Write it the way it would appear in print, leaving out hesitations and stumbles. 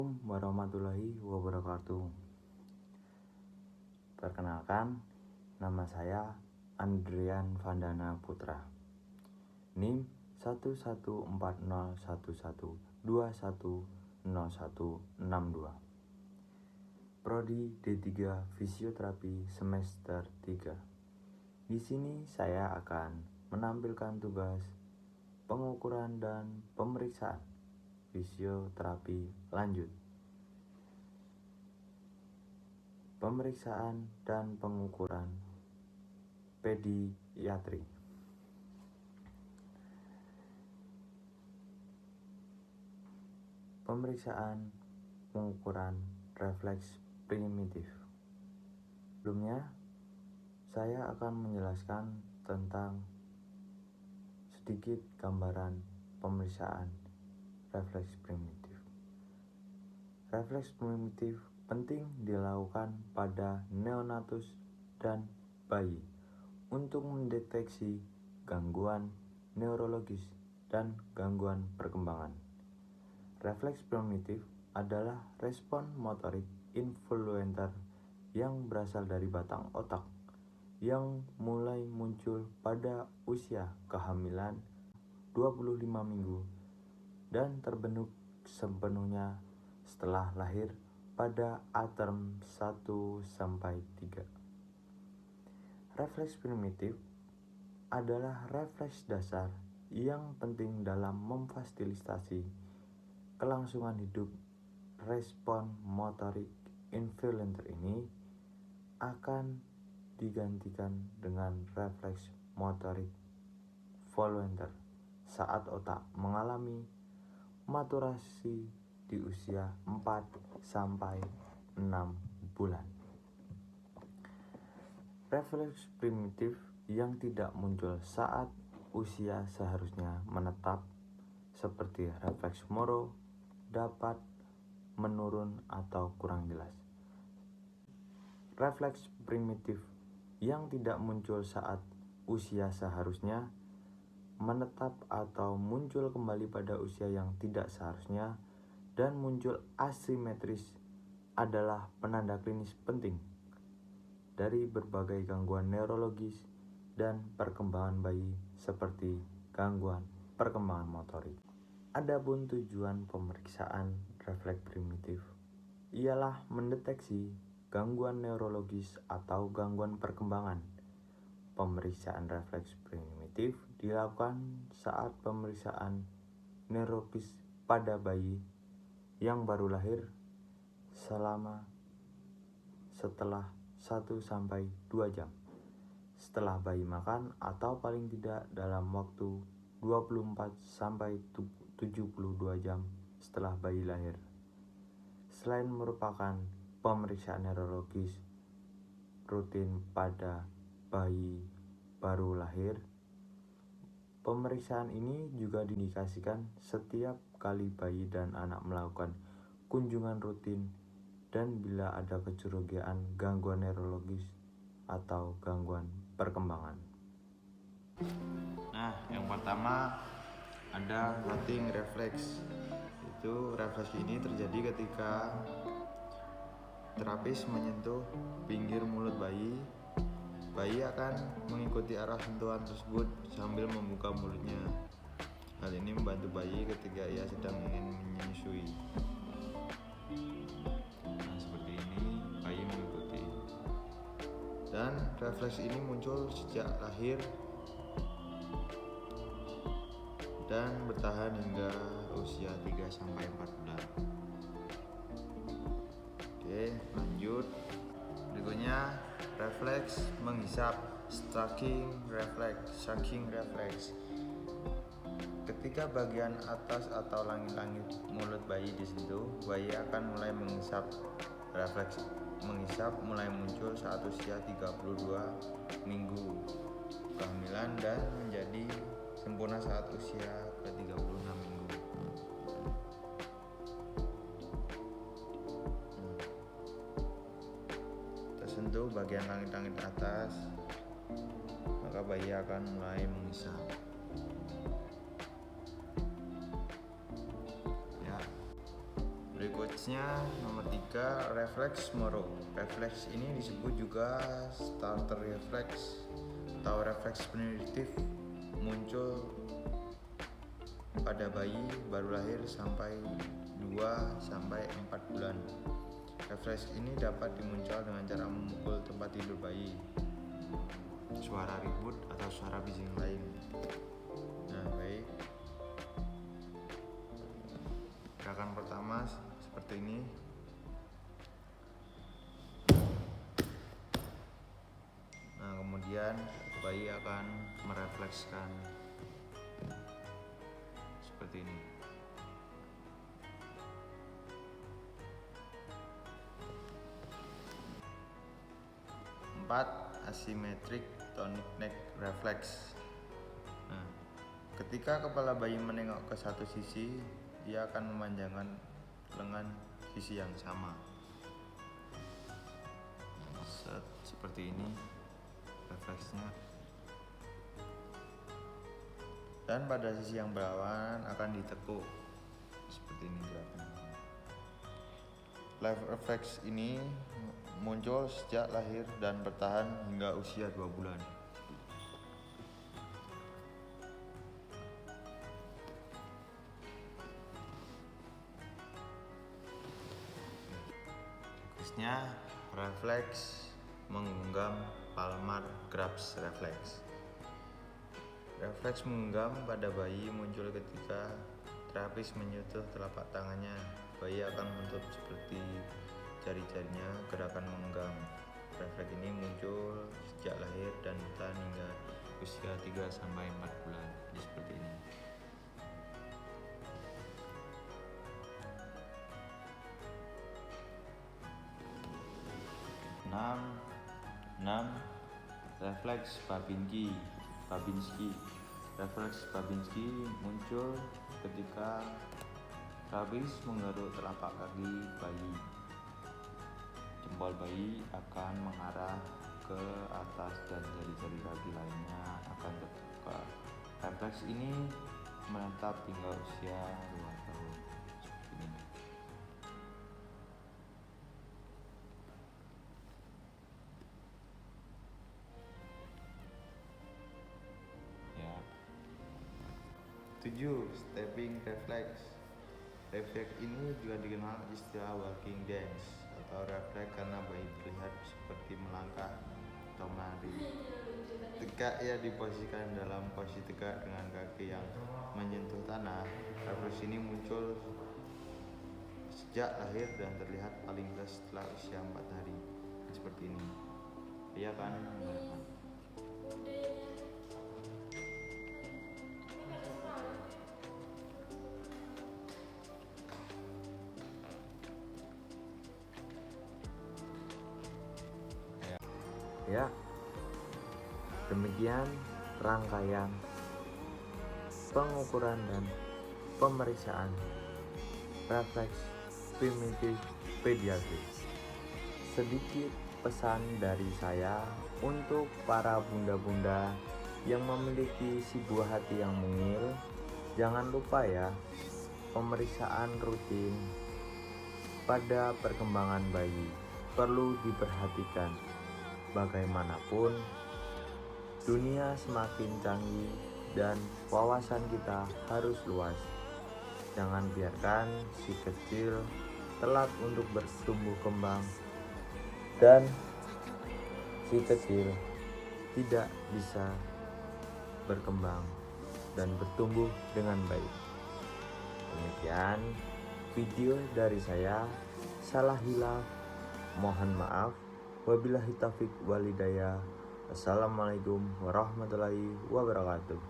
Assalamualaikum warahmatullahi wabarakatuh. Perkenalkan, nama saya Andrian Vandana Putra. NIM 1140112100162. Prodi D3 Fisioterapi semester 3. Di sini saya akan menampilkan tugas pengukuran dan pemeriksaan fisioterapi lanjut. Pemeriksaan dan pengukuran pediatri. Pemeriksaan pengukuran refleks primitif. Sebelumnya, saya akan menjelaskan tentang sedikit gambaran pemeriksaan refleks primitif. Refleks primitif penting dilakukan pada neonatus dan bayi untuk mendeteksi gangguan neurologis dan gangguan perkembangan. Refleks primitif adalah respon motorik involunter yang berasal dari batang otak yang mulai muncul pada usia kehamilan 25 minggu dan terbentuk sepenuhnya setelah lahir pada A-term 1-3. Refleks primitif adalah refleks dasar yang penting dalam memfasilitasi kelangsungan hidup. Respon motorik involunter ini akan digantikan dengan refleks motorik volunter saat otak mengalami maturasi di usia 4-6 bulan. Refleks primitif yang tidak muncul saat usia seharusnya menetap, seperti refleks Moro, dapat menurun atau kurang jelas. Refleks primitif yang tidak muncul saat usia seharusnya menetap atau muncul kembali pada usia yang tidak seharusnya dan muncul asimetris adalah penanda klinis penting dari berbagai gangguan neurologis dan perkembangan bayi seperti gangguan perkembangan motorik. Adapun tujuan pemeriksaan refleks primitif ialah mendeteksi gangguan neurologis atau gangguan perkembangan. Pemeriksaan refleks primitif dilakukan saat pemeriksaan neurologis pada bayi yang baru lahir setelah 1-2 jam setelah bayi makan atau paling tidak dalam waktu 24-72 jam setelah bayi lahir. Selain merupakan pemeriksaan neurologis rutin pada bayi baru lahir, pemeriksaan ini juga diindikasikan setiap kali bayi dan anak melakukan kunjungan rutin dan bila ada kecurigaan gangguan neurologis atau gangguan perkembangan. Nah, yang pertama ada rotting reflex. Itu refleks ini terjadi ketika terapis menyentuh pinggir mulut bayi. Bayi akan mengikuti arah sentuhan tersebut sambil membuka mulutnya. Hal ini membantu bayi ketika ia sedang ingin menyusui. Nah, seperti ini bayi mengikuti. Dan refleks ini muncul sejak lahir dan bertahan hingga usia 3-4 bulan. Oke, lanjut. Berikutnya refleks menghisap, sucking reflex. Ketika bagian atas atau langit-langit mulut bayi disentuh, bayi akan mulai menghisap. Refleks menghisap mulai muncul saat usia 32 minggu kehamilan dan menjadi sempurna saat usia ke-36 minggu. Tersentuh bagian langit-langit atas, maka bayi akan mulai menghisap. Refleksnya nomor 3, refleks moro. Refleks ini disebut juga starter refleks atau refleks primitif, muncul pada bayi baru lahir sampai 2-4 bulan. Refleks ini dapat dimunculkan dengan cara memukul tempat tidur bayi, suara ribut atau suara bising lain. Nah, baik. Gerakan pertama seperti ini. Nah, kemudian bayi akan mereflekskan seperti ini. Asymmetric tonic neck reflex. Nah, ketika kepala bayi menengok ke satu sisi, dia akan memanjangkan lengan sisi yang sama. Seperti ini refleksnya. Dan pada sisi yang berlawanan akan ditekuk seperti ini gerakannya. Live reflex ini muncul sejak lahir dan bertahan hingga usia 2 bulan. Berikutnya refleks menggenggam palmar grasp reflex. Refleks menggenggam pada bayi muncul ketika terapis menyentuh telapak tangannya. Bayi akan menutup seperti jari-jarinya. Gerakan menggenggam refleks ini muncul sejak lahir dan bertahan hingga usia 3-4 bulan. Jadi seperti ini. Enam, refleks Babinski. Refleks Babinski muncul ketika terapis menggaruk telapak kaki bayi. Jempol bayi akan mengarah ke atas dan jari-jari kaki lainnya akan terbuka. Refleks ini menetap hingga usia 2 tahun. Seperti ini. Ya. 7. Stepping reflex. Refleks ini juga dikenal istilah walking dance atau refleks karena bayi terlihat seperti melangkah atau menari. Tegak ia diposisikan dalam posisi tegak dengan kaki yang menyentuh tanah. Refleks ini muncul sejak lahir dan terlihat paling lambat setelah usia 4 hari. Seperti ini. Ia akan menggerakkan. Ya, demikian rangkaian pengukuran dan pemeriksaan refleks primitif pediatrik. Sedikit pesan dari saya untuk para bunda-bunda yang memiliki si buah hati yang mungil. Jangan lupa ya, pemeriksaan rutin pada perkembangan bayi perlu diperhatikan. Bagaimanapun, dunia semakin canggih dan wawasan kita harus luas. Jangan biarkan si kecil telat untuk bertumbuh kembang dan si kecil tidak bisa berkembang dan bertumbuh dengan baik. Demikian video dari saya. Salah hilaf, mohon maaf. Wabillahi taufiq wal hidayah. Assalamualaikum warahmatullahi wabarakatuh.